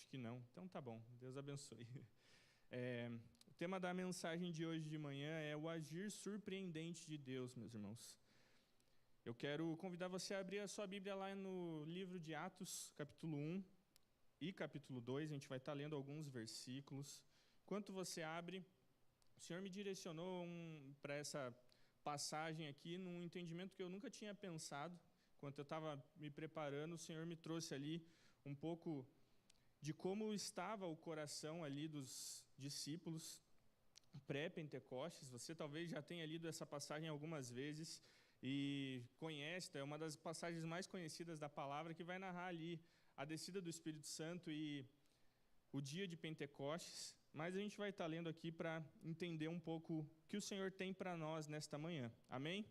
Acho que não. Então tá bom, Deus abençoe. O tema da mensagem de hoje de manhã é o agir surpreendente de Deus, meus irmãos. Eu quero convidar você a abrir a sua Bíblia lá no livro de Atos, capítulo 1 e capítulo 2. A gente vai estar lendo alguns versículos. Enquanto você abre, o Senhor me direcionou para essa passagem aqui num entendimento que eu nunca tinha pensado. Enquanto eu estava me preparando, o Senhor me trouxe ali um pouco de como estava o coração ali dos discípulos pré-Pentecostes. Você talvez já tenha lido essa passagem algumas vezes e conhece, é uma das passagens mais conhecidas da palavra, que vai narrar ali a descida do Espírito Santo e o dia de Pentecostes. Mas a gente vai estar lendo aqui para entender um pouco o que o Senhor tem para nós nesta manhã. Amém?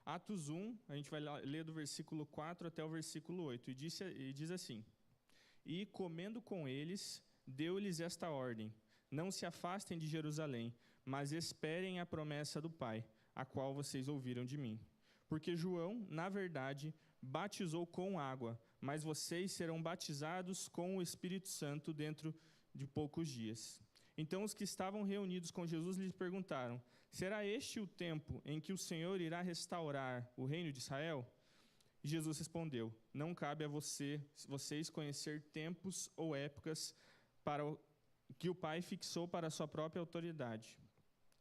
Atos 1, a gente vai ler do versículo 4 até o versículo 8, e diz assim: E, comendo com eles, deu-lhes esta ordem: Não se afastem de Jerusalém, mas esperem a promessa do Pai, a qual vocês ouviram de mim. Porque João, na verdade, batizou com água, mas vocês serão batizados com o Espírito Santo dentro de poucos dias. Então os que estavam reunidos com Jesus lhes perguntaram: Será este o tempo em que o Senhor irá restaurar o reino de Israel? E Jesus respondeu: Não cabe a vocês conhecer tempos ou épocas que o Pai fixou para a sua própria autoridade.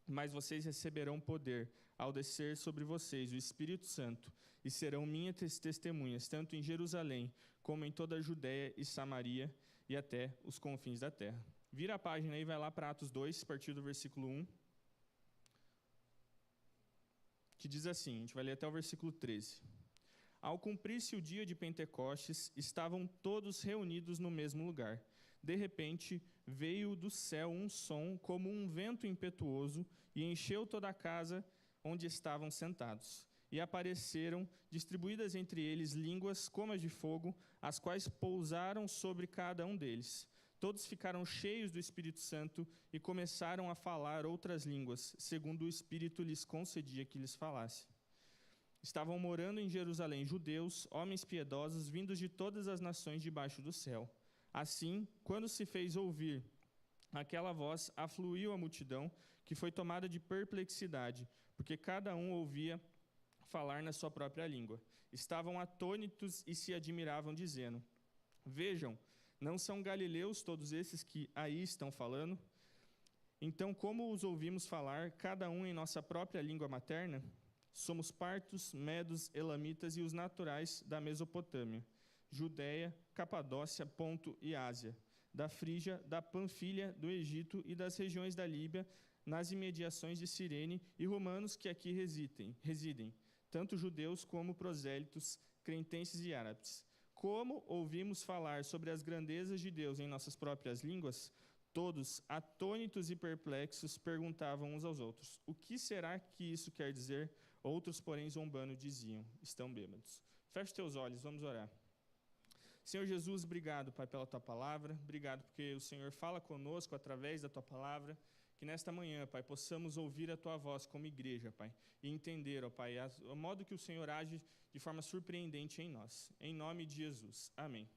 Mas vocês receberão poder ao descer sobre vocês o Espírito Santo, e serão minhas testemunhas, tanto em Jerusalém, como em toda a Judéia e Samaria, e até os confins da terra. Vira a página e vai lá para Atos 2, a partir do versículo 1, que diz assim, a gente vai ler até o versículo 13. Ao cumprir-se o dia de Pentecostes, estavam todos reunidos no mesmo lugar. De repente, veio do céu um som como um vento impetuoso e encheu toda a casa onde estavam sentados. E apareceram, distribuídas entre eles, línguas como as de fogo, as quais pousaram sobre cada um deles. Todos ficaram cheios do Espírito Santo e começaram a falar outras línguas, segundo o Espírito lhes concedia que lhes falassem. Estavam morando em Jerusalém judeus, homens piedosos, vindos de todas as nações debaixo do céu. Assim, quando se fez ouvir aquela voz, afluiu a multidão, que foi tomada de perplexidade, porque cada um ouvia falar na sua própria língua. Estavam atônitos e se admiravam, dizendo: Vejam, não são galileus todos esses que aí estão falando? Então, como os ouvimos falar, cada um em nossa própria língua materna? Somos partos, medos, elamitas e os naturais da Mesopotâmia, Judéia, Capadócia, Ponto e Ásia, da Frígia, da Panfilha, do Egito e das regiões da Líbia, nas imediações de Cirene, e romanos que aqui residem, tanto judeus como prosélitos, cretenses e árabes. Como ouvimos falar sobre as grandezas de Deus em nossas próprias línguas, todos, atônitos e perplexos, perguntavam uns aos outros: O que será que isso quer dizer? Outros, porém, zombando, diziam: Estão bêbados. Feche teus olhos, vamos orar. Senhor Jesus, obrigado, Pai, pela Tua palavra. Obrigado porque o Senhor fala conosco através da Tua palavra. Que nesta manhã, Pai, possamos ouvir a Tua voz como igreja, Pai, e entender, ó Pai, o modo que o Senhor age de forma surpreendente em nós. Em nome de Jesus. Amém.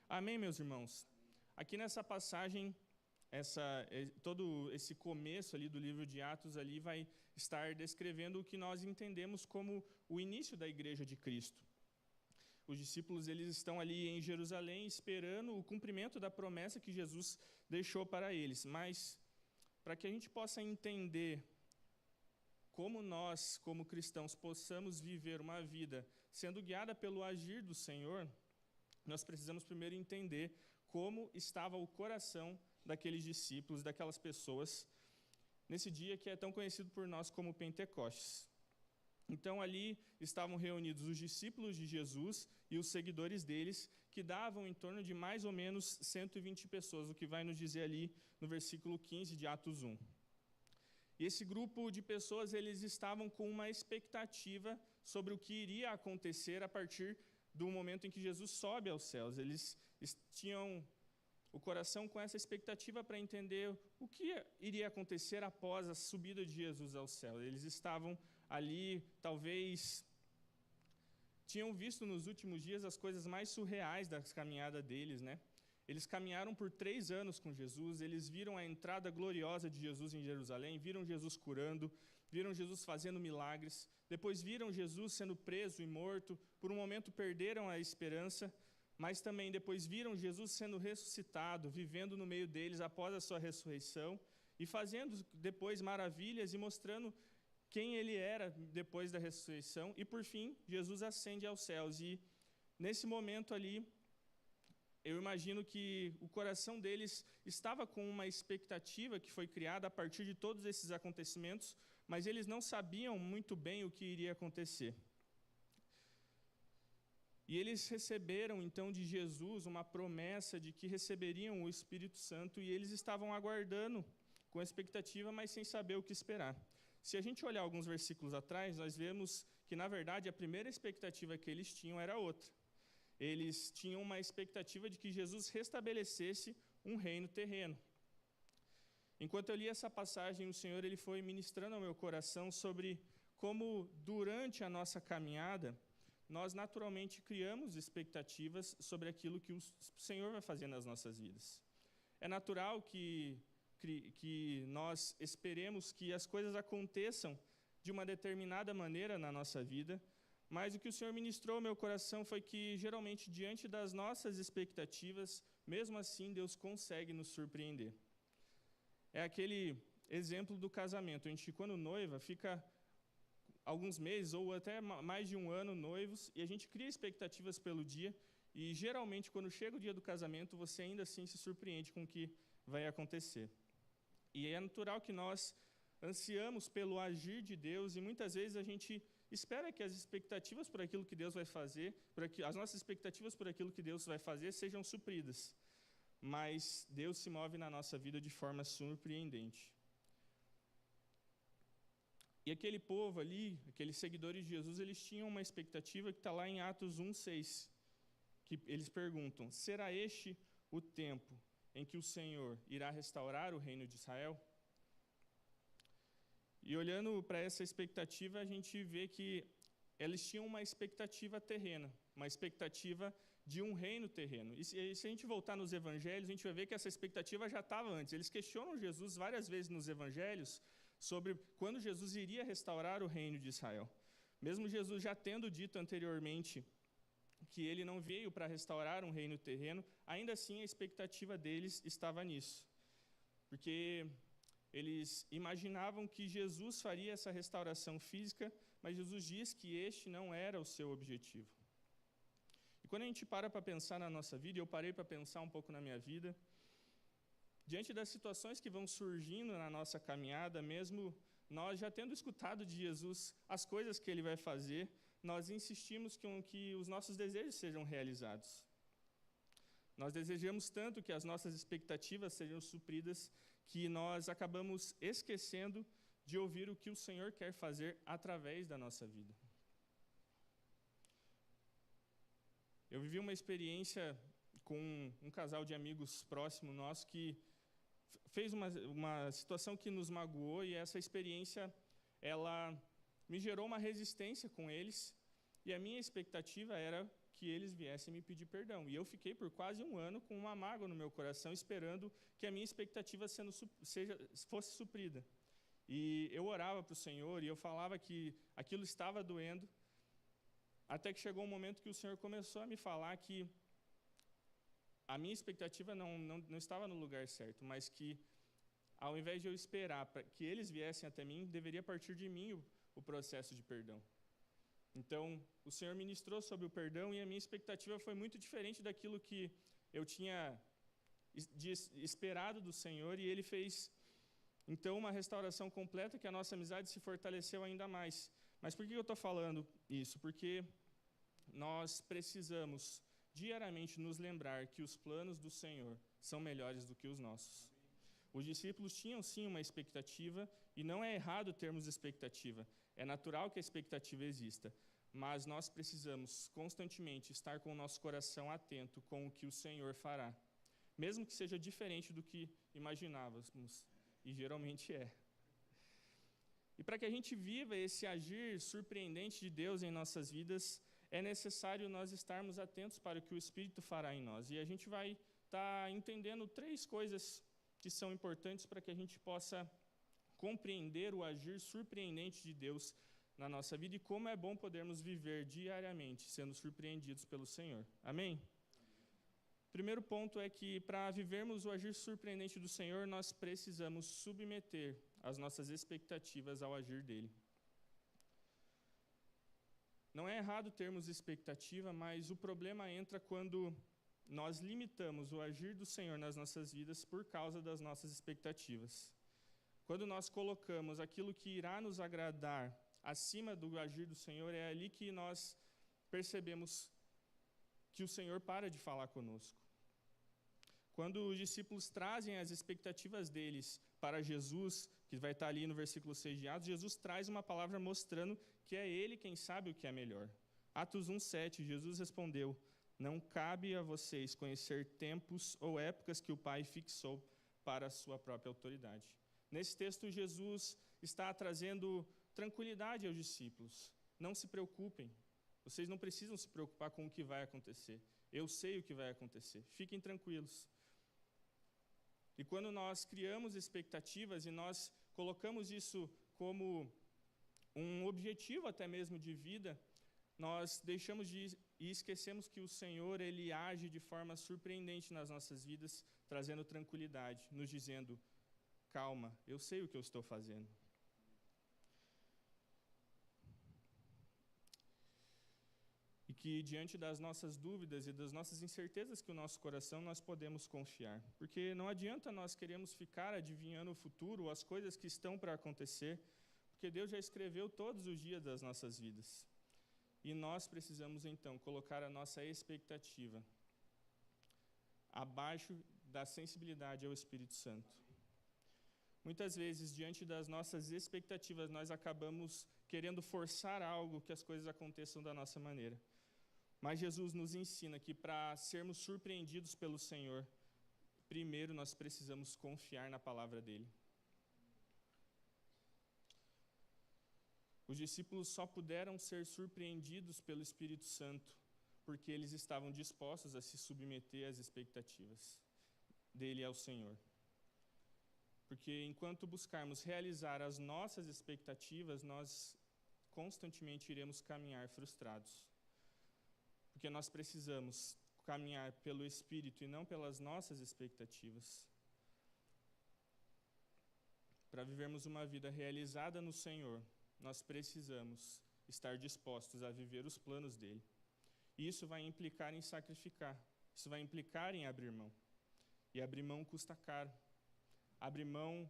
Amém, meus irmãos. Aqui nessa passagem, todo esse começo ali do livro de Atos ali vai estar descrevendo o que nós entendemos como o início da igreja de Cristo. Os discípulos eles estão ali em Jerusalém esperando o cumprimento da promessa que Jesus deixou para eles. Mas, para que a gente possa entender como nós, como cristãos, possamos viver uma vida sendo guiada pelo agir do Senhor, nós precisamos primeiro entender como estava o coração daqueles discípulos, daquelas pessoas, nesse dia que é tão conhecido por nós como Pentecostes. Então ali estavam reunidos os discípulos de Jesus e os seguidores deles, que davam em torno de mais ou menos 120 pessoas, o que vai nos dizer ali no versículo 15 de Atos 1. E esse grupo de pessoas, eles estavam com uma expectativa sobre o que iria acontecer a partir do momento em que Jesus sobe aos céus. Eles tinham o coração com essa expectativa para entender o que iria acontecer após a subida de Jesus aos céus. Eles estavam ali, talvez, tinham visto nos últimos dias as coisas mais surreais da caminhada deles, né? Eles caminharam por 3 anos com Jesus, eles viram a entrada gloriosa de Jesus em Jerusalém, viram Jesus curando, viram Jesus fazendo milagres, depois viram Jesus sendo preso e morto, por um momento perderam a esperança, mas também depois viram Jesus sendo ressuscitado, vivendo no meio deles após a sua ressurreição, e fazendo depois maravilhas e mostrando quem ele era depois da ressurreição, e por fim, Jesus ascende aos céus, e nesse momento ali, eu imagino que o coração deles estava com uma expectativa que foi criada a partir de todos esses acontecimentos, mas eles não sabiam muito bem o que iria acontecer. E eles receberam, então, de Jesus uma promessa de que receberiam o Espírito Santo, e eles estavam aguardando com expectativa, mas sem saber o que esperar. Se a gente olhar alguns versículos atrás, nós vemos que, na verdade, a primeira expectativa que eles tinham era outra. Eles tinham uma expectativa de que Jesus restabelecesse um reino terreno. Enquanto eu li essa passagem, o Senhor ele foi ministrando ao meu coração sobre como, durante a nossa caminhada, nós naturalmente criamos expectativas sobre aquilo que o Senhor vai fazer nas nossas vidas. É natural que nós esperemos que as coisas aconteçam de uma determinada maneira na nossa vida, mas o que o Senhor ministrou ao meu coração foi que, geralmente, diante das nossas expectativas, mesmo assim, Deus consegue nos surpreender. É aquele exemplo do casamento. A gente, quando noiva, fica alguns meses ou até mais de um ano noivos, e a gente cria expectativas pelo dia, e geralmente, quando chega o dia do casamento, você ainda assim se surpreende com o que vai acontecer. E é natural que nós ansiamos pelo agir de Deus, e muitas vezes a gente espera que as expectativas por aquilo que Deus vai fazer, as nossas expectativas por aquilo que Deus vai fazer sejam supridas. Mas Deus se move na nossa vida de forma surpreendente. E aquele povo ali, aqueles seguidores de Jesus, eles tinham uma expectativa que está lá em Atos 1:6, que eles perguntam: será este o tempo em que o Senhor irá restaurar o reino de Israel? E olhando para essa expectativa, a gente vê que eles tinham uma expectativa terrena, uma expectativa de um reino terreno. E se a gente voltar nos evangelhos, a gente vai ver que essa expectativa já estava antes. Eles questionam Jesus várias vezes nos evangelhos sobre quando Jesus iria restaurar o reino de Israel. Mesmo Jesus já tendo dito anteriormente que ele não veio para restaurar um reino terreno, ainda assim a expectativa deles estava nisso. Porque eles imaginavam que Jesus faria essa restauração física, mas Jesus diz que este não era o seu objetivo. E quando a gente para pensar na nossa vida, eu parei para pensar um pouco na minha vida, diante das situações que vão surgindo na nossa caminhada, mesmo nós já tendo escutado de Jesus as coisas que ele vai fazer, nós insistimos que os nossos desejos sejam realizados. Nós desejamos tanto que as nossas expectativas sejam supridas, que nós acabamos esquecendo de ouvir o que o Senhor quer fazer através da nossa vida. Eu vivi uma experiência com um casal de amigos próximo nosso que fez uma situação que nos magoou, e essa experiência, ela me gerou uma resistência com eles, e a minha expectativa era que eles viessem me pedir perdão. E eu fiquei por quase um ano com uma mágoa no meu coração, esperando que a minha expectativa fosse suprida. E eu orava para o Senhor, e eu falava que aquilo estava doendo, até que chegou um momento que o Senhor começou a me falar que a minha expectativa não estava no lugar certo, mas que, ao invés de eu esperar para que eles viessem até mim, deveria partir de mim o processo de perdão. Então, o Senhor ministrou sobre o perdão, e a minha expectativa foi muito diferente daquilo que eu tinha esperado do Senhor, e Ele fez, então, uma restauração completa, que a nossa amizade se fortaleceu ainda mais. Mas por que eu estou falando isso? Porque nós precisamos diariamente nos lembrar que os planos do Senhor são melhores do que os nossos. Os discípulos tinham sim uma expectativa, e não é errado termos expectativa, é natural que a expectativa exista, mas nós precisamos constantemente estar com o nosso coração atento com o que o Senhor fará, mesmo que seja diferente do que imaginávamos, e geralmente é. E para que a gente viva esse agir surpreendente de Deus em nossas vidas, é necessário nós estarmos atentos para o que o Espírito fará em nós. E a gente vai está entendendo 3 coisas que são importantes para que a gente possa compreender o agir surpreendente de Deus na nossa vida e como é bom podermos viver diariamente sendo surpreendidos pelo Senhor. Amém? Primeiro ponto é que para vivermos o agir surpreendente do Senhor, nós precisamos submeter as nossas expectativas ao agir dele. Não é errado termos expectativa, mas o problema entra quando nós limitamos o agir do Senhor nas nossas vidas por causa das nossas expectativas. Quando nós colocamos aquilo que irá nos agradar acima do agir do Senhor, é ali que nós percebemos que o Senhor para de falar conosco. Quando os discípulos trazem as expectativas deles para Jesus, que vai estar ali no versículo 6 de Atos, Jesus traz uma palavra mostrando que é Ele quem sabe o que é melhor. Atos 1:7, Jesus respondeu: não cabe a vocês conhecer tempos ou épocas que o Pai fixou para a sua própria autoridade. Nesse texto, Jesus está trazendo tranquilidade aos discípulos. Não se preocupem. Vocês não precisam se preocupar com o que vai acontecer. Eu sei o que vai acontecer. Fiquem tranquilos. E quando nós criamos expectativas e nós colocamos isso como um objetivo até mesmo de vida, nós deixamos e esquecemos que o Senhor, Ele age de forma surpreendente nas nossas vidas, trazendo tranquilidade, nos dizendo: calma, eu sei o que eu estou fazendo. E que diante das nossas dúvidas e das nossas incertezas que o nosso coração, nós podemos confiar. Porque não adianta nós queremos ficar adivinhando o futuro, as coisas que estão para acontecer, porque Deus já escreveu todos os dias das nossas vidas. E nós precisamos, então, colocar a nossa expectativa abaixo da sensibilidade ao Espírito Santo. Muitas vezes, diante das nossas expectativas, nós acabamos querendo forçar algo que as coisas aconteçam da nossa maneira. Mas Jesus nos ensina que para sermos surpreendidos pelo Senhor, primeiro nós precisamos confiar na palavra dele. Os discípulos só puderam ser surpreendidos pelo Espírito Santo porque eles estavam dispostos a se submeter às expectativas dele ao Senhor. Porque enquanto buscarmos realizar as nossas expectativas, nós constantemente iremos caminhar frustrados. Porque nós precisamos caminhar pelo Espírito e não pelas nossas expectativas. Para vivermos uma vida realizada no Senhor, nós precisamos estar dispostos a viver os planos dele. E isso vai implicar em sacrificar. Isso vai implicar em abrir mão. E abrir mão custa caro. Abrir mão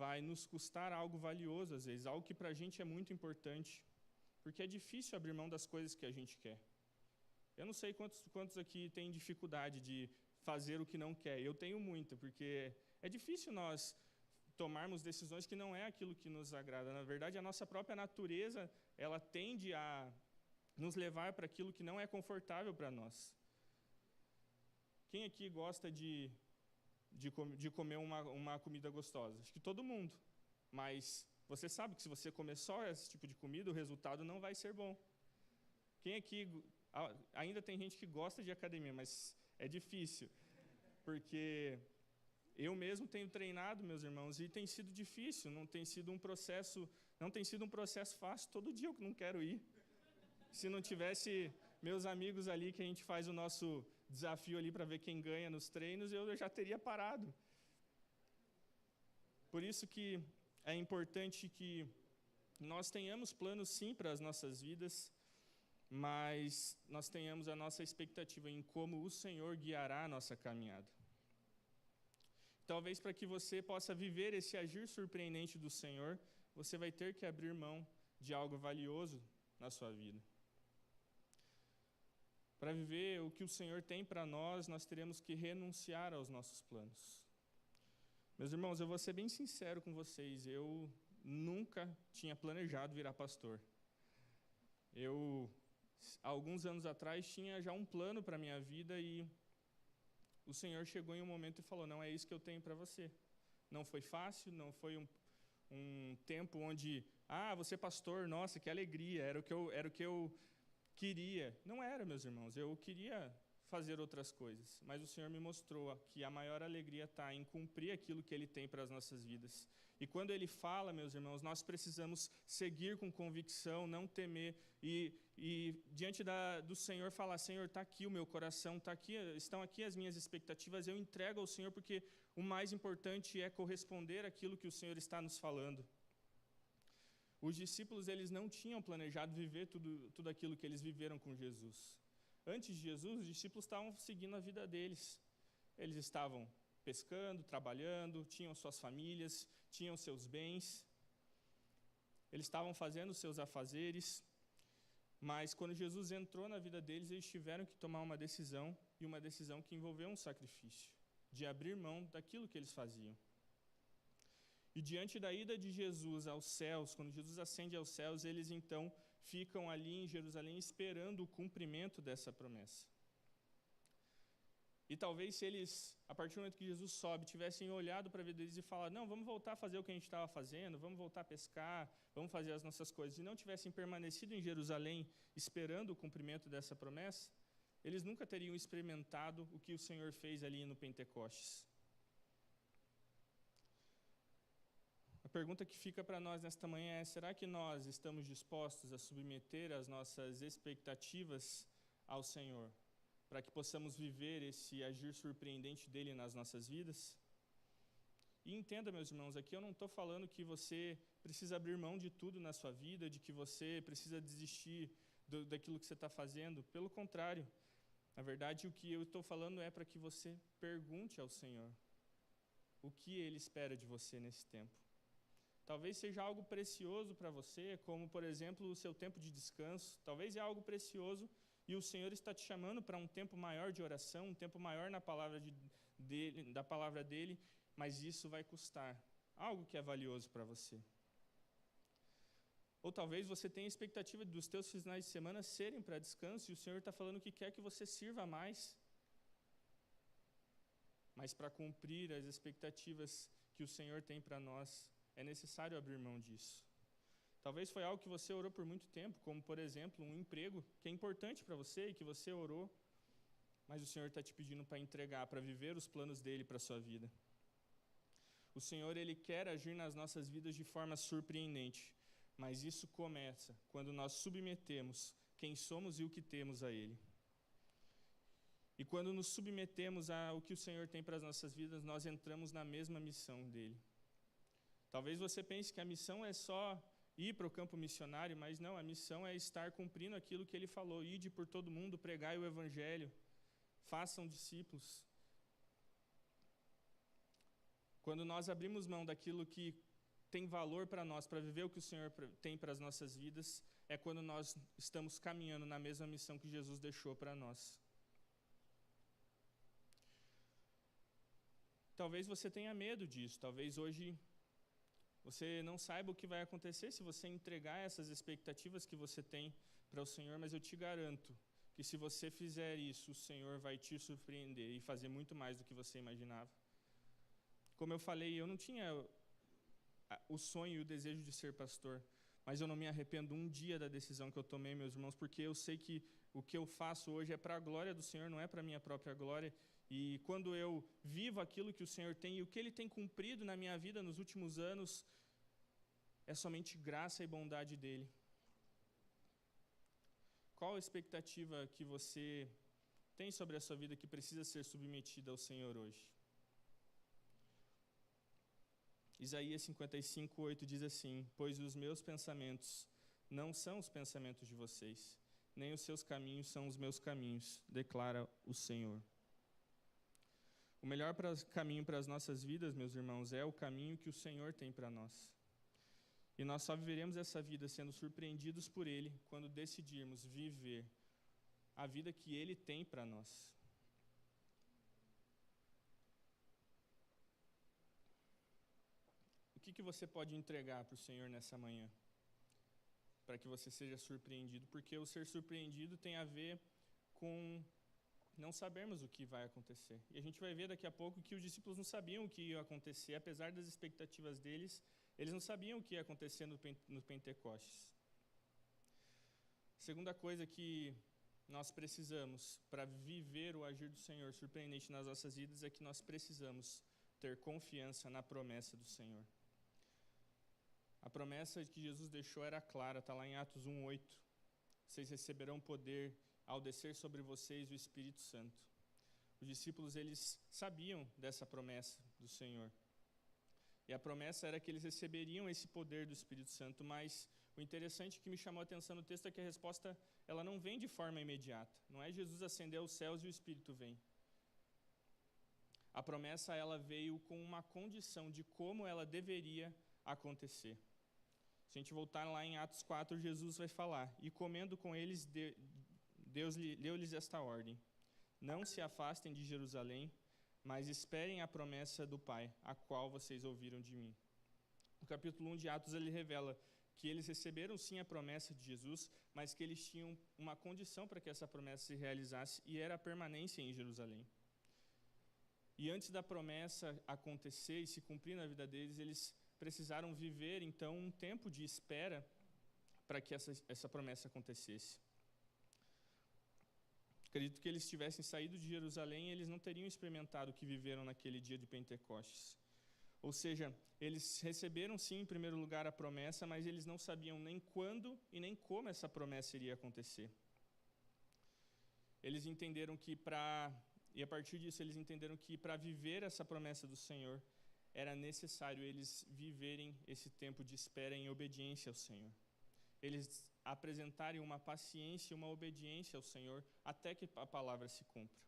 vai nos custar algo valioso, às vezes, algo que para a gente é muito importante. Porque é difícil abrir mão das coisas que a gente quer. Eu não sei quantos aqui têm dificuldade de fazer o que não quer. Eu tenho muita, porque é difícil nós tomarmos decisões que não é aquilo que nos agrada. Na verdade, a nossa própria natureza, ela tende a nos levar para aquilo que não é confortável para nós. Quem aqui gosta de comer uma comida gostosa? Acho que todo mundo. Mas você sabe que se você comer só esse tipo de comida, o resultado não vai ser bom. Quem aqui... Ainda tem gente que gosta de academia, mas é difícil. Porque eu mesmo tenho treinado, meus irmãos, e tem sido difícil. Não tem sido um processo fácil. Todo dia eu não quero ir. Se não tivesse meus amigos ali, que a gente faz o nosso desafio ali para ver quem ganha nos treinos, eu já teria parado. Por isso que é importante que nós tenhamos planos, sim, para as nossas vidas, mas nós tenhamos a nossa expectativa em como o Senhor guiará a nossa caminhada. Talvez para que você possa viver esse agir surpreendente do Senhor, você vai ter que abrir mão de algo valioso na sua vida. Para viver o que o Senhor tem para nós teremos que renunciar aos nossos planos. Meus irmãos, eu vou ser bem sincero com vocês, eu nunca tinha planejado virar pastor. Eu, alguns anos atrás, tinha já um plano para a minha vida e o Senhor chegou em um momento e falou: não é isso que eu tenho para você. Não foi fácil, não foi um tempo onde, você é pastor, nossa, que alegria, era o que eu queria. Não era, meus irmãos, eu queria fazer outras coisas, mas o Senhor me mostrou que a maior alegria está em cumprir aquilo que Ele tem para as nossas vidas. E quando Ele fala, meus irmãos, nós precisamos seguir com convicção, não temer, e diante do Senhor falar, Senhor, está aqui o meu coração, estão aqui as minhas expectativas, eu entrego ao Senhor, porque o mais importante é corresponder àquilo que o Senhor está nos falando. Os discípulos, eles não tinham planejado viver tudo aquilo que eles viveram com Jesus. Antes de Jesus, os discípulos estavam seguindo a vida deles. Eles estavam pescando, trabalhando, tinham suas famílias, tinham seus bens. Eles estavam fazendo seus afazeres. Mas quando Jesus entrou na vida deles, eles tiveram que tomar uma decisão, e uma decisão que envolveu um sacrifício, de abrir mão daquilo que eles faziam. E diante da ida de Jesus aos céus, quando Jesus ascende aos céus, eles então ficam ali em Jerusalém esperando o cumprimento dessa promessa. E talvez se eles, a partir do momento que Jesus sobe, tivessem olhado para a vida deles e falado, não, vamos voltar a fazer o que a gente estava fazendo, vamos voltar a pescar, vamos fazer as nossas coisas, e não tivessem permanecido em Jerusalém esperando o cumprimento dessa promessa, eles nunca teriam experimentado o que o Senhor fez ali no Pentecostes. A pergunta que fica para nós nesta manhã é, será que nós estamos dispostos a submeter as nossas expectativas ao Senhor, para que possamos viver esse agir surpreendente dele nas nossas vidas? E entenda, meus irmãos, aqui eu não estou falando que você precisa abrir mão de tudo na sua vida, de que você precisa desistir daquilo que você está fazendo. Pelo contrário, na verdade, o que eu estou falando é para que você pergunte ao Senhor o que Ele espera de você nesse tempo. Talvez seja algo precioso para você, como, por exemplo, o seu tempo de descanso. Talvez é algo precioso e o Senhor está te chamando para um tempo maior de oração, um tempo maior na palavra da palavra dEle, mas isso vai custar algo que é valioso para você. Ou talvez você tenha a expectativa dos teus finais de semana serem para descanso e o Senhor está falando que quer que você sirva mais. Mas para cumprir as expectativas que o Senhor tem para nós, é necessário abrir mão disso. Talvez foi algo que você orou por muito tempo, como, por exemplo, um emprego que é importante para você e que você orou, mas o Senhor está te pedindo para entregar, para viver os planos dEle para a sua vida. O Senhor, Ele quer agir nas nossas vidas de forma surpreendente, mas isso começa quando nós submetemos quem somos e o que temos a Ele. E quando nos submetemos ao que o Senhor tem para as nossas vidas, nós entramos na mesma missão dEle. Talvez você pense que a missão é só ir para o campo missionário, mas não, a missão é estar cumprindo aquilo que Ele falou, ide por todo mundo, pregai o Evangelho, façam discípulos. Quando nós abrimos mão daquilo que tem valor para nós, para viver o que o Senhor tem para as nossas vidas, é quando nós estamos caminhando na mesma missão que Jesus deixou para nós. Talvez você tenha medo disso, talvez hoje você não saiba o que vai acontecer se você entregar essas expectativas que você tem para o Senhor, mas eu te garanto que se você fizer isso, o Senhor vai te surpreender e fazer muito mais do que você imaginava. Como eu falei, eu não tinha o sonho e o desejo de ser pastor, mas eu não me arrependo um dia da decisão que eu tomei, meus irmãos, porque eu sei que o que eu faço hoje é para a glória do Senhor, não é para a minha própria glória. E quando eu vivo aquilo que o Senhor tem e o que Ele tem cumprido na minha vida nos últimos anos, é somente graça e bondade dEle. Qual a expectativa que você tem sobre a sua vida que precisa ser submetida ao Senhor hoje? Isaías 55:8 diz assim, pois os meus pensamentos não são os pensamentos de vocês, nem os seus caminhos são os meus caminhos, declara o Senhor. O melhor caminho para as nossas vidas, meus irmãos, é o caminho que o Senhor tem para nós. E nós só viveremos essa vida sendo surpreendidos por Ele quando decidirmos viver a vida que Ele tem para nós. O que você pode entregar para o Senhor nessa manhã? Para que você seja surpreendido. Porque o ser surpreendido tem a ver com não sabermos o que vai acontecer. E a gente vai ver daqui a pouco que os discípulos não sabiam o que ia acontecer, apesar das expectativas deles, eles não sabiam o que ia acontecer no Pentecostes. Segunda coisa que nós precisamos, para viver o agir do Senhor surpreendente nas nossas vidas, é que nós precisamos ter confiança na promessa do Senhor. A promessa que Jesus deixou era clara, está lá em Atos 1:8. Vocês receberão poder ao descer sobre vocês o Espírito Santo. Os discípulos, eles sabiam dessa promessa do Senhor. E a promessa era que eles receberiam esse poder do Espírito Santo, mas o interessante que me chamou a atenção no texto é que a resposta, ela não vem de forma imediata. Não é Jesus ascender aos céus e o Espírito vem. A promessa, ela veio com uma condição de como ela deveria acontecer. Se a gente voltar lá em Atos 4, Jesus vai falar: e comendo com eles, Deus deu-lhes esta ordem: não se afastem de Jerusalém, mas esperem a promessa do Pai, a qual vocês ouviram de mim. No capítulo 1 de Atos, ele revela que eles receberam sim a promessa de Jesus, mas que eles tinham uma condição para que essa promessa se realizasse, e era a permanência em Jerusalém. E antes da promessa acontecer e se cumprir na vida deles, eles precisaram viver, então, um tempo de espera para que essa promessa acontecesse. Acredito que eles tivessem saído de Jerusalém e eles não teriam experimentado o que viveram naquele dia de Pentecostes. Ou seja, eles receberam sim, em primeiro lugar, a promessa, mas eles não sabiam nem quando e nem como essa promessa iria acontecer. Eles entenderam que e a partir disso eles entenderam que para viver essa promessa do Senhor, era necessário eles viverem esse tempo de espera em obediência ao Senhor. Eles apresentarem uma paciência e uma obediência ao Senhor até que a palavra se cumpra.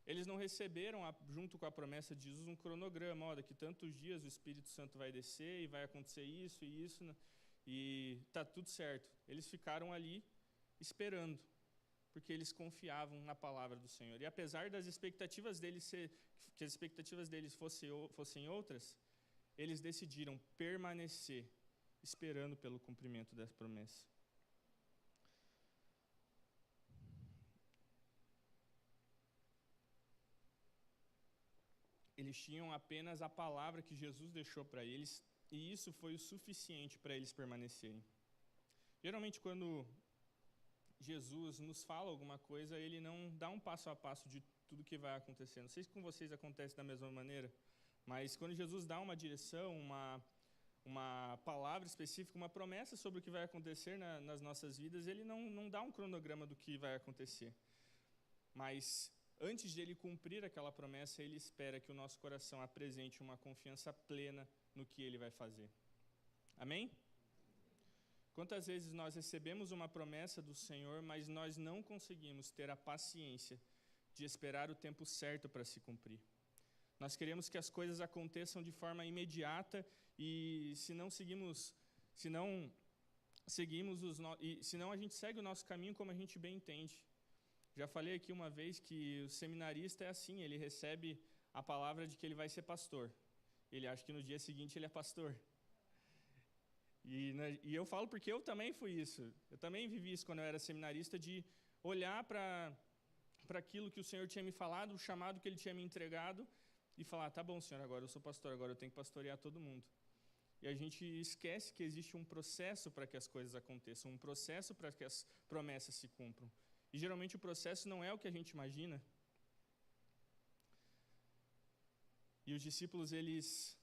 Eles não receberam, junto com a promessa de Jesus, um cronograma: daqui tantos dias o Espírito Santo vai descer e vai acontecer isso e isso, e está tudo certo. Eles ficaram ali esperando, porque eles confiavam na palavra do Senhor. E apesar das expectativas deles que as expectativas deles fossem outras, eles decidiram permanecer esperando pelo cumprimento dessa promessa. Eles tinham apenas a palavra que Jesus deixou para eles, e isso foi o suficiente para eles permanecerem. Geralmente, quando Jesus nos fala alguma coisa, ele não dá um passo a passo de tudo que vai acontecer. Não sei se com vocês acontece da mesma maneira, mas quando Jesus dá uma direção, uma palavra específica, uma promessa sobre o que vai acontecer nas nossas vidas, ele não dá um cronograma do que vai acontecer. Mas antes de ele cumprir aquela promessa, ele espera que o nosso coração apresente uma confiança plena no que ele vai fazer. Amém? Quantas vezes nós recebemos uma promessa do Senhor, mas nós não conseguimos ter a paciência de esperar o tempo certo para se cumprir? Nós queremos que as coisas aconteçam de forma imediata e se não a gente segue o nosso caminho como a gente bem entende. Já falei aqui uma vez que o seminarista é assim: ele recebe a palavra de que ele vai ser pastor. Ele acha que no dia seguinte ele é pastor. E eu falo porque eu também fui isso. Eu também vivi isso quando eu era seminarista, de olhar para aquilo que o Senhor tinha me falado, o chamado que Ele tinha me entregado, e falar: tá bom, Senhor, agora eu sou pastor, agora eu tenho que pastorear todo mundo. E a gente esquece que existe um processo para que as coisas aconteçam, um processo para que as promessas se cumpram. E geralmente o processo não é o que a gente imagina. E os discípulos, eles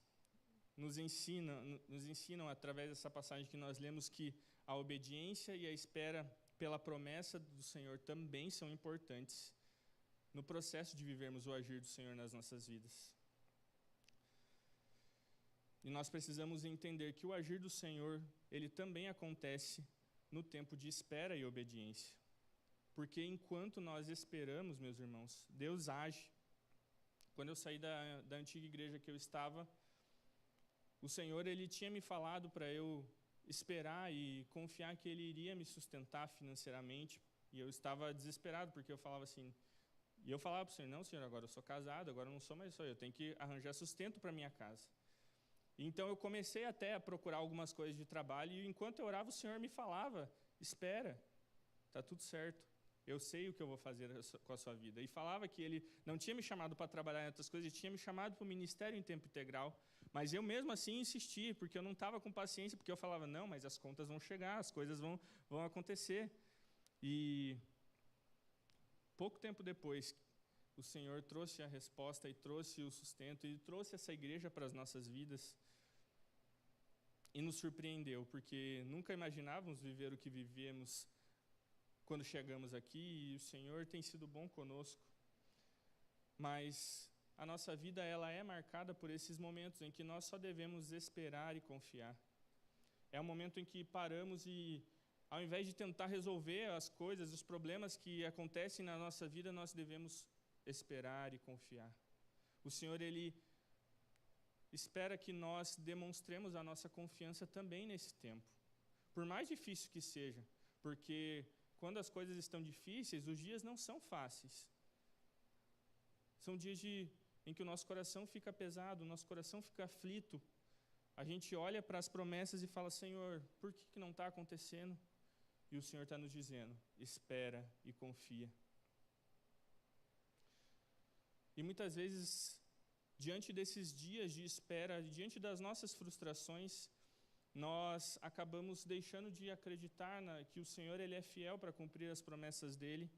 nos ensinam através dessa passagem que nós lemos, que a obediência e a espera pela promessa do Senhor também são importantes no processo de vivermos o agir do Senhor nas nossas vidas. E nós precisamos entender que o agir do Senhor, ele também acontece no tempo de espera e obediência. Porque enquanto nós esperamos, meus irmãos, Deus age. Quando eu saí da antiga igreja que eu estava, o Senhor, ele tinha me falado para eu esperar e confiar que Ele iria me sustentar financeiramente. E eu estava desesperado, porque eu falava assim... E eu falava para o Senhor: não, Senhor, agora eu sou casado, agora eu não sou mais só eu tenho que arranjar sustento para minha casa. Então eu comecei até a procurar algumas coisas de trabalho, e enquanto eu orava, o Senhor me falava: espera, está tudo certo. Eu sei o que eu vou fazer com a sua vida. E falava que Ele não tinha me chamado para trabalhar em outras coisas, Ele tinha me chamado para o ministério em tempo integral. Mas eu mesmo assim insisti, porque eu não estava com paciência, porque eu falava: não, mas as contas vão chegar, as coisas vão acontecer. E Pouco tempo depois, o Senhor trouxe a resposta e trouxe o sustento e trouxe essa igreja para as nossas vidas e nos surpreendeu, porque nunca imaginávamos viver o que vivemos quando chegamos aqui, e o Senhor tem sido bom conosco. Mas a nossa vida, ela é marcada por esses momentos em que nós só devemos esperar e confiar. É o momento em que paramos e, ao invés de tentar resolver as coisas, os problemas que acontecem na nossa vida, nós devemos esperar e confiar. O Senhor, Ele espera que nós demonstremos a nossa confiança também nesse tempo. Por mais difícil que seja, porque quando as coisas estão difíceis, os dias não são fáceis. São dias em que o nosso coração fica pesado, o nosso coração fica aflito. A gente olha para as promessas e fala, Senhor, por que não está acontecendo? E o Senhor está nos dizendo, espera e confia. E muitas vezes, diante desses dias de espera, diante das nossas frustrações, nós acabamos deixando de acreditar que o Senhor, Ele é fiel para cumprir as promessas dEle,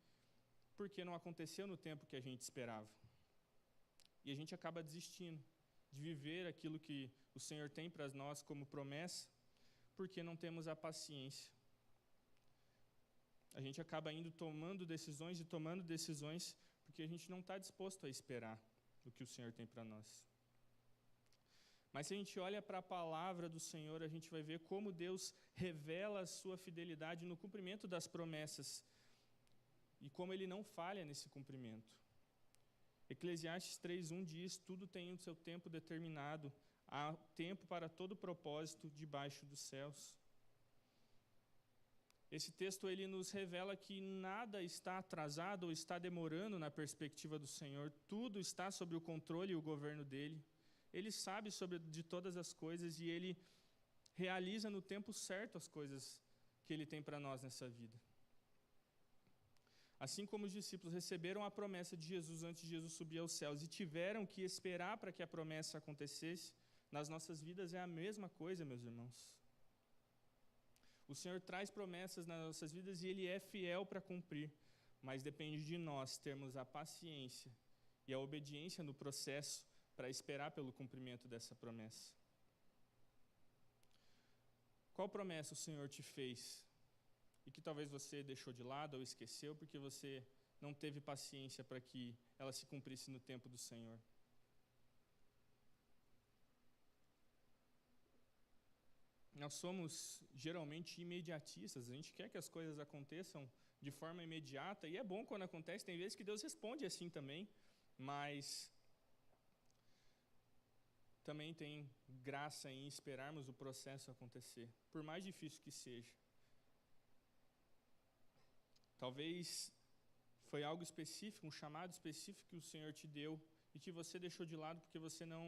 porque não aconteceu no tempo que a gente esperava. E a gente acaba desistindo de viver aquilo que o Senhor tem para nós como promessa, porque não temos a paciência. A gente acaba indo tomando decisões, porque a gente não está disposto a esperar o que o Senhor tem para nós. Mas se a gente olha para a palavra do Senhor, a gente vai ver como Deus revela a sua fidelidade no cumprimento das promessas e como Ele não falha nesse cumprimento. Eclesiastes 3:1 diz, tudo tem o seu tempo determinado, há tempo para todo propósito debaixo dos céus. Esse texto ele nos revela que nada está atrasado ou está demorando na perspectiva do Senhor, tudo está sob o controle e o governo dEle. Ele sabe de todas as coisas e Ele realiza no tempo certo as coisas que Ele tem para nós nessa vida. Assim como os discípulos receberam a promessa de Jesus antes de Jesus subir aos céus e tiveram que esperar para que a promessa acontecesse, nas nossas vidas é a mesma coisa, meus irmãos. O Senhor traz promessas nas nossas vidas e Ele é fiel para cumprir, mas depende de nós termos a paciência e a obediência no processo para esperar pelo cumprimento dessa promessa. Qual promessa o Senhor te fez e que talvez você deixou de lado ou esqueceu porque você não teve paciência para que ela se cumprisse no tempo do Senhor? Nós somos geralmente imediatistas, a gente quer que as coisas aconteçam de forma imediata, e é bom quando acontece, tem vezes que Deus responde assim também, mas também tem graça em esperarmos o processo acontecer, por mais difícil que seja. Talvez foi algo específico, um chamado específico que o Senhor te deu e que você deixou de lado porque você não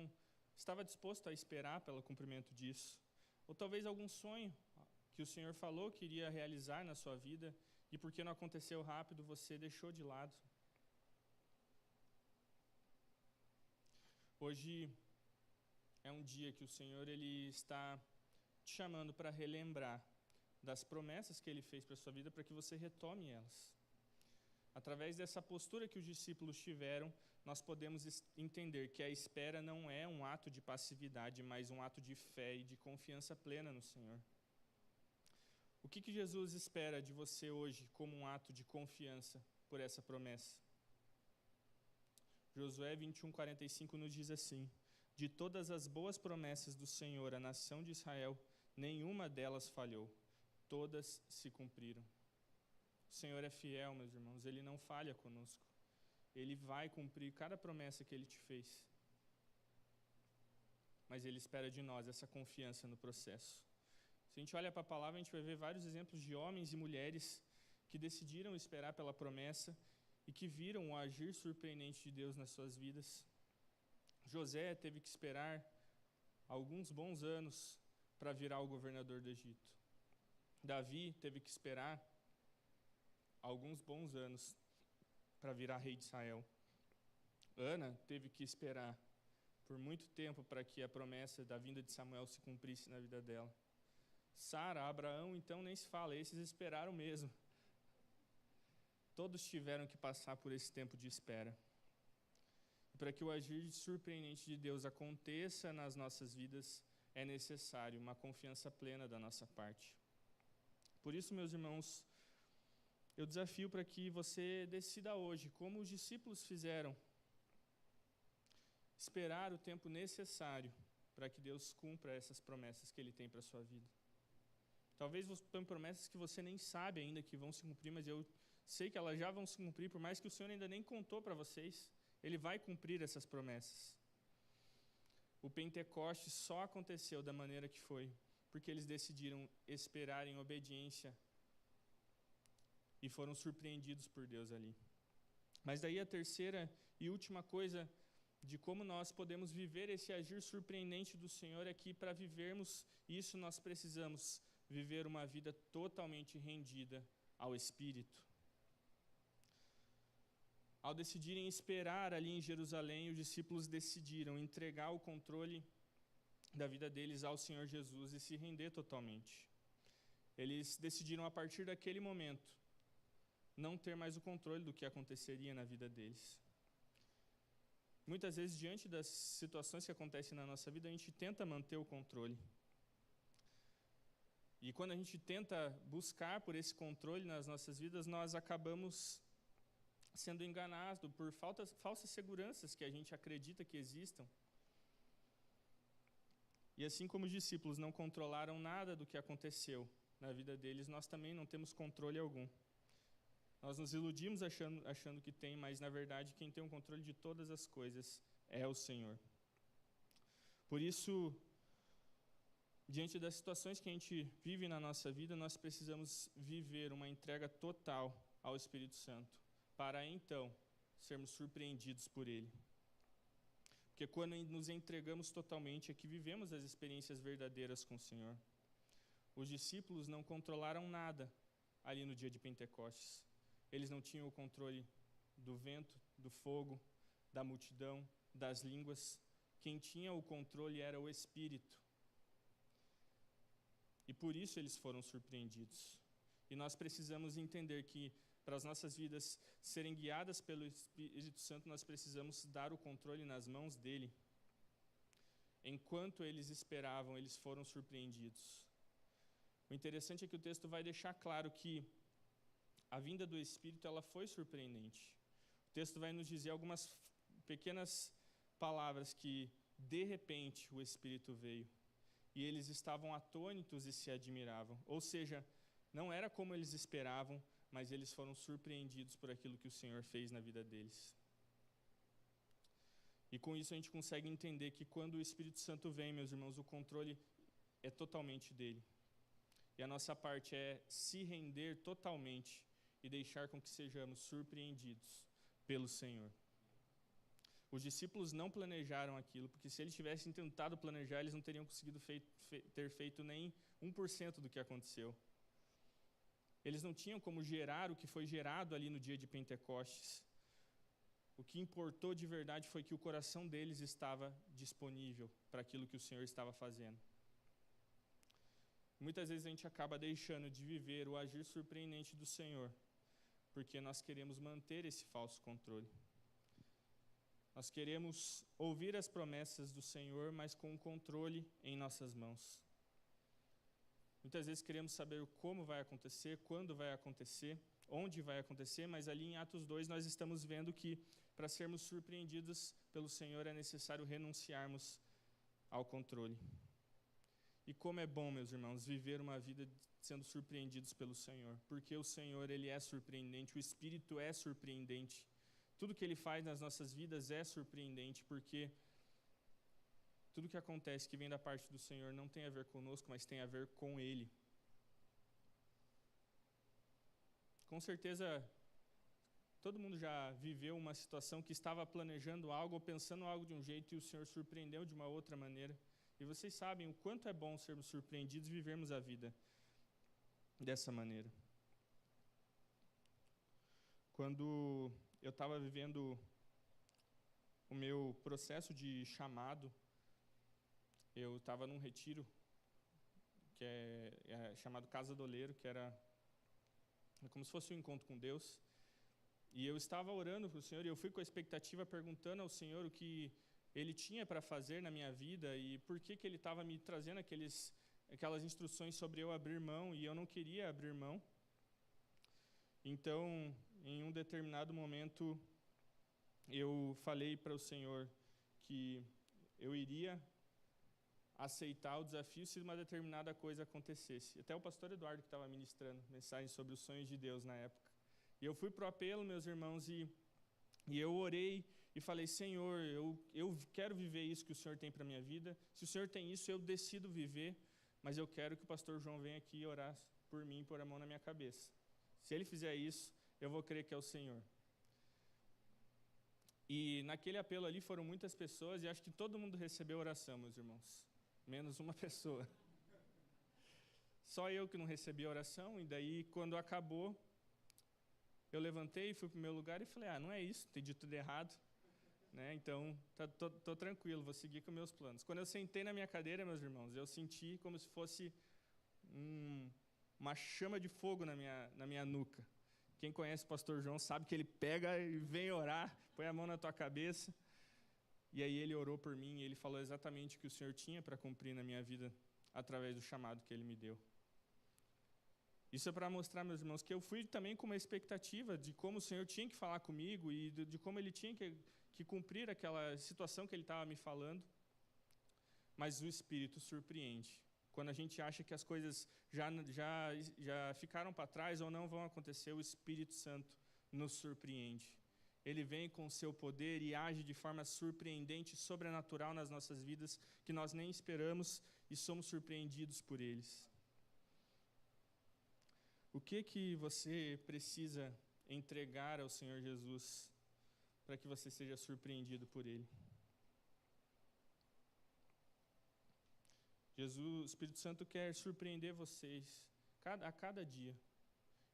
estava disposto a esperar pelo cumprimento disso. Ou talvez algum sonho que o Senhor falou que iria realizar na sua vida e porque não aconteceu rápido, você deixou de lado. Hoje é um dia que o Senhor ele está te chamando para relembrar das promessas que Ele fez para a sua vida, para que você retome elas. Através dessa postura que os discípulos tiveram, nós podemos entender que a espera não é um ato de passividade, mas um ato de fé e de confiança plena no Senhor. O que Jesus espera de você hoje como um ato de confiança por essa promessa? Josué 21:45 nos diz assim, de todas as boas promessas do Senhor à nação de Israel, nenhuma delas falhou, todas se cumpriram. O Senhor é fiel, meus irmãos, Ele não falha conosco. Ele vai cumprir cada promessa que Ele te fez. Mas Ele espera de nós essa confiança no processo. Se a gente olha para a palavra, a gente vai ver vários exemplos de homens e mulheres que decidiram esperar pela promessa e que viram o agir surpreendente de Deus nas suas vidas. José teve que esperar alguns bons anos para virar o governador do Egito. Davi teve que esperar alguns bons anos para virar rei de Israel. Ana teve que esperar por muito tempo para que a promessa da vinda de Samuel se cumprisse na vida dela. Sara, Abraão, então nem se fala, esses esperaram mesmo. Todos tiveram que passar por esse tempo de espera. E para que o agir surpreendente de Deus aconteça nas nossas vidas, é necessário uma confiança plena da nossa parte. Por isso, meus irmãos, eu desafio para que você decida hoje, como os discípulos fizeram, esperar o tempo necessário para que Deus cumpra essas promessas que Ele tem para a sua vida. Talvez tenham promessas que você nem sabe ainda que vão se cumprir, mas eu sei que elas já vão se cumprir, por mais que o Senhor ainda nem contou para vocês, Ele vai cumprir essas promessas. O Pentecostes só aconteceu da maneira que foi, porque eles decidiram esperar em obediência e foram surpreendidos por Deus ali. Mas daí a terceira e última coisa de como nós podemos viver esse agir surpreendente do Senhor é que para vivermos isso nós precisamos viver uma vida totalmente rendida ao Espírito. Ao decidirem esperar ali em Jerusalém, os discípulos decidiram entregar o controle da vida deles ao Senhor Jesus e se render totalmente. Eles decidiram a partir daquele momento não ter mais o controle do que aconteceria na vida deles. Muitas vezes, diante das situações que acontecem na nossa vida, a gente tenta manter o controle. E quando a gente tenta buscar por esse controle nas nossas vidas, nós acabamos sendo enganados por falsas seguranças que a gente acredita que existam. E assim como os discípulos não controlaram nada do que aconteceu na vida deles, nós também não temos controle algum. Nós nos iludimos achando que tem, mas na verdade quem tem o controle de todas as coisas é o Senhor. Por isso, diante das situações que a gente vive na nossa vida, nós precisamos viver uma entrega total ao Espírito Santo, para então sermos surpreendidos por Ele. Porque quando nos entregamos totalmente é que vivemos as experiências verdadeiras com o Senhor. Os discípulos não controlaram nada ali no dia de Pentecostes. Eles não tinham o controle do vento, do fogo, da multidão, das línguas. Quem tinha o controle era o Espírito. E por isso eles foram surpreendidos. E nós precisamos entender que para as nossas vidas serem guiadas pelo Espírito Santo, nós precisamos dar o controle nas mãos dele. Enquanto eles esperavam, eles foram surpreendidos. O interessante é que o texto vai deixar claro que a vinda do Espírito ela foi surpreendente. O texto vai nos dizer algumas pequenas palavras que, de repente, o Espírito veio. E eles estavam atônitos e se admiravam. Ou seja, não era como eles esperavam, mas eles foram surpreendidos por aquilo que o Senhor fez na vida deles. E com isso a gente consegue entender que quando o Espírito Santo vem, meus irmãos, o controle é totalmente dele. E a nossa parte é se render totalmente e deixar com que sejamos surpreendidos pelo Senhor. Os discípulos não planejaram aquilo, porque se eles tivessem tentado planejar, eles não teriam conseguido ter feito nem 1% do que aconteceu. Eles não tinham como gerar o que foi gerado ali no dia de Pentecostes. O que importou de verdade foi que o coração deles estava disponível para aquilo que o Senhor estava fazendo. Muitas vezes a gente acaba deixando de viver o agir surpreendente do Senhor, porque nós queremos manter esse falso controle. Nós queremos ouvir as promessas do Senhor, mas com o controle em nossas mãos. Muitas vezes queremos saber como vai acontecer, quando vai acontecer, onde vai acontecer, mas ali em Atos 2 nós estamos vendo que para sermos surpreendidos pelo Senhor é necessário renunciarmos ao controle. E como é bom, meus irmãos, viver uma vida sendo surpreendidos pelo Senhor, porque o Senhor, Ele é surpreendente, o Espírito é surpreendente. Tudo que Ele faz nas nossas vidas é surpreendente, porque tudo que acontece que vem da parte do Senhor não tem a ver conosco, mas tem a ver com Ele. Com certeza, todo mundo já viveu uma situação que estava planejando algo ou pensando algo de um jeito e o Senhor surpreendeu de uma outra maneira. E vocês sabem o quanto é bom sermos surpreendidos e vivermos a vida dessa maneira. Quando eu estava vivendo o meu processo de chamado, eu estava num retiro que é chamado Casa do Oleiro, que era como se fosse um encontro com Deus. E eu estava orando para o Senhor, e eu fui com a expectativa perguntando ao Senhor o que Ele tinha para fazer na minha vida e por que Ele estava me trazendo aquelas instruções sobre eu abrir mão, e eu não queria abrir mão. Então, em um determinado momento, eu falei para o Senhor que eu iria aceitar o desafio se uma determinada coisa acontecesse. Até o pastor Eduardo, que estava ministrando mensagem sobre os sonhos de Deus na época. E eu fui para o apelo, meus irmãos, e eu orei e falei: Senhor, eu quero viver isso que o Senhor tem para a minha vida. Se o Senhor tem isso, eu decido viver, mas eu quero que o pastor João venha aqui orar por mim e pôr a mão na minha cabeça. Se ele fizer isso, eu vou crer que é o Senhor. E naquele apelo ali foram muitas pessoas, e acho que todo mundo recebeu oração, meus irmãos. Menos uma pessoa. Só eu que não recebi a oração, e daí, quando acabou, eu levantei, fui para o meu lugar e falei: não é isso, entendi tudo errado. Né? Então, tô tranquilo, vou seguir com meus planos. Quando eu sentei na minha cadeira, meus irmãos, eu senti como se fosse uma chama de fogo na minha nuca. Quem conhece o pastor João sabe que ele pega e vem orar, põe a mão na tua cabeça. E aí ele orou por mim e ele falou exatamente o que o Senhor tinha para cumprir na minha vida através do chamado que ele me deu. Isso é para mostrar, meus irmãos, que eu fui também com uma expectativa de como o Senhor tinha que falar comigo e de como Ele tinha que cumprir aquela situação que Ele estava me falando. Mas o Espírito surpreende. Quando a gente acha que as coisas já ficaram para trás ou não vão acontecer, o Espírito Santo nos surpreende. Ele vem com o seu poder e age de forma surpreendente, sobrenatural nas nossas vidas, que nós nem esperamos e somos surpreendidos por eles. O que você precisa entregar ao Senhor Jesus para que você seja surpreendido por Ele? Jesus, o Espírito Santo quer surpreender vocês a cada dia.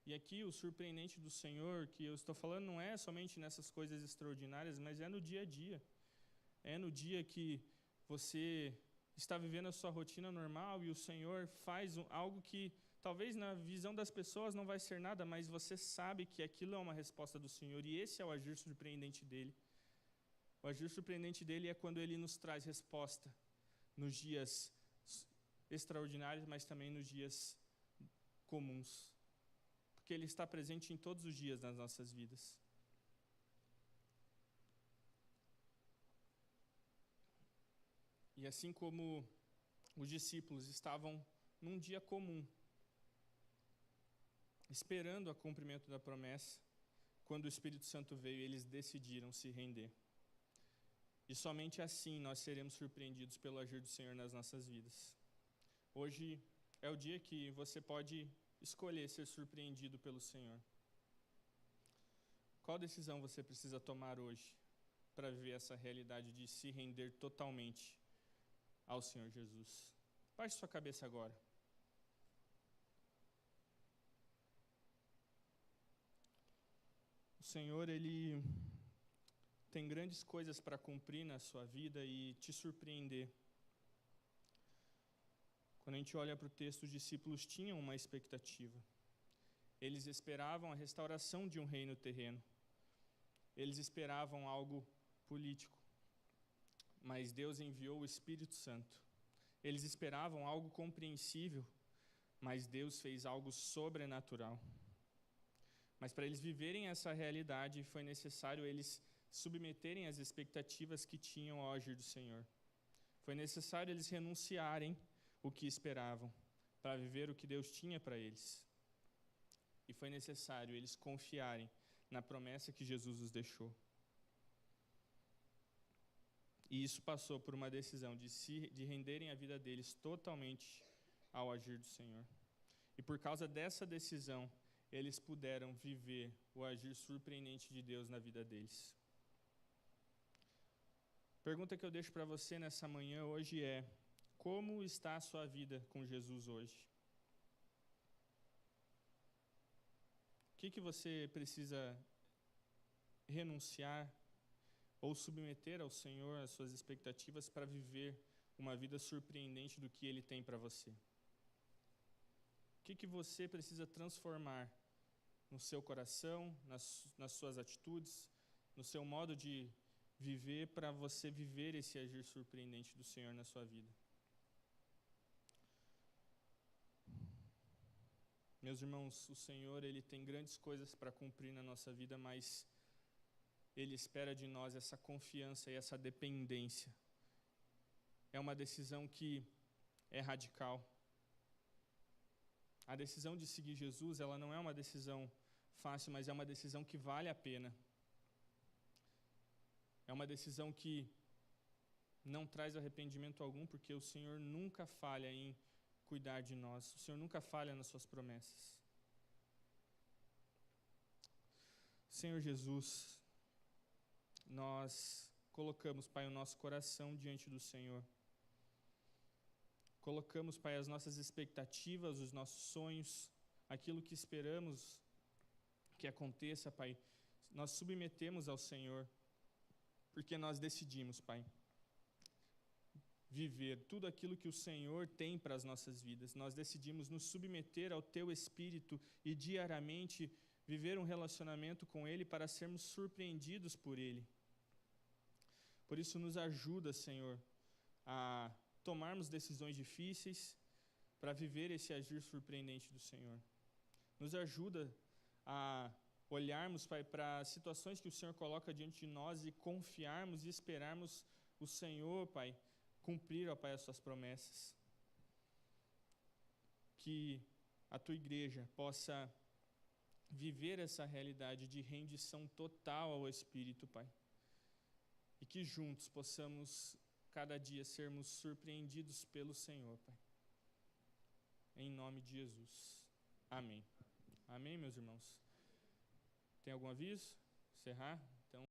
E aqui o surpreendente do Senhor, que eu estou falando, não é somente nessas coisas extraordinárias, mas é no dia a dia. É no dia que você está vivendo a sua rotina normal e o Senhor faz algo que talvez na visão das pessoas não vai ser nada, mas você sabe que aquilo é uma resposta do Senhor, e esse é o agir surpreendente dele. O agir surpreendente dele é quando ele nos traz resposta nos dias extraordinários, mas também nos dias comuns. Porque ele está presente em todos os dias das nossas vidas. E assim como os discípulos estavam num dia comum, esperando o cumprimento da promessa, quando o Espírito Santo veio, eles decidiram se render. E somente assim nós seremos surpreendidos pelo agir do Senhor nas nossas vidas. Hoje é o dia que você pode escolher ser surpreendido pelo Senhor. Qual decisão você precisa tomar hoje para viver essa realidade de se render totalmente ao Senhor Jesus? Baixe sua cabeça agora. O Senhor, Ele tem grandes coisas para cumprir na sua vida e te surpreender. Quando a gente olha para o texto, os discípulos tinham uma expectativa. Eles esperavam a restauração de um reino terreno. Eles esperavam algo político. Mas Deus enviou o Espírito Santo. Eles esperavam algo compreensível, mas Deus fez algo sobrenatural. Mas para eles viverem essa realidade, foi necessário eles submeterem as expectativas que tinham ao agir do Senhor. Foi necessário eles renunciarem o que esperavam, para viver o que Deus tinha para eles. E foi necessário eles confiarem na promessa que Jesus os deixou. E isso passou por uma decisão de renderem a vida deles totalmente ao agir do Senhor. E por causa dessa decisão, eles puderam viver o agir surpreendente de Deus na vida deles. Pergunta que eu deixo para você nessa manhã hoje é: como está a sua vida com Jesus hoje? O que você precisa renunciar ou submeter ao Senhor as suas expectativas para viver uma vida surpreendente do que Ele tem para você? O que você precisa transformar no seu coração, nas suas atitudes, no seu modo de viver, para você viver esse agir surpreendente do Senhor na sua vida. Meus irmãos, o Senhor, Ele tem grandes coisas para cumprir na nossa vida, mas Ele espera de nós essa confiança e essa dependência. É uma decisão que é radical. A decisão de seguir Jesus, ela não é uma decisão fácil, mas é uma decisão que vale a pena. É uma decisão que não traz arrependimento algum, porque o Senhor nunca falha em cuidar de nós. O Senhor nunca falha nas suas promessas. Senhor Jesus, nós colocamos, Pai, o nosso coração diante do Senhor. Colocamos, Pai, as nossas expectativas, os nossos sonhos, aquilo que esperamos que aconteça, Pai. Nós submetemos ao Senhor, porque nós decidimos, Pai, viver tudo aquilo que o Senhor tem para as nossas vidas. Nós decidimos nos submeter ao Teu Espírito e diariamente viver um relacionamento com Ele para sermos surpreendidos por Ele. Por isso, nos ajuda, Senhor, a tomarmos decisões difíceis para viver esse agir surpreendente do Senhor. Nos ajuda a olharmos, Pai, para situações que o Senhor coloca diante de nós e confiarmos e esperarmos o Senhor, Pai, cumprir, ó Pai, as suas promessas. Que a Tua igreja possa viver essa realidade de rendição total ao Espírito, Pai. E que juntos possamos, cada dia, sermos surpreendidos pelo Senhor, Pai. Em nome de Jesus. Amém. Amém, meus irmãos? Tem algum aviso? Encerrar? Então...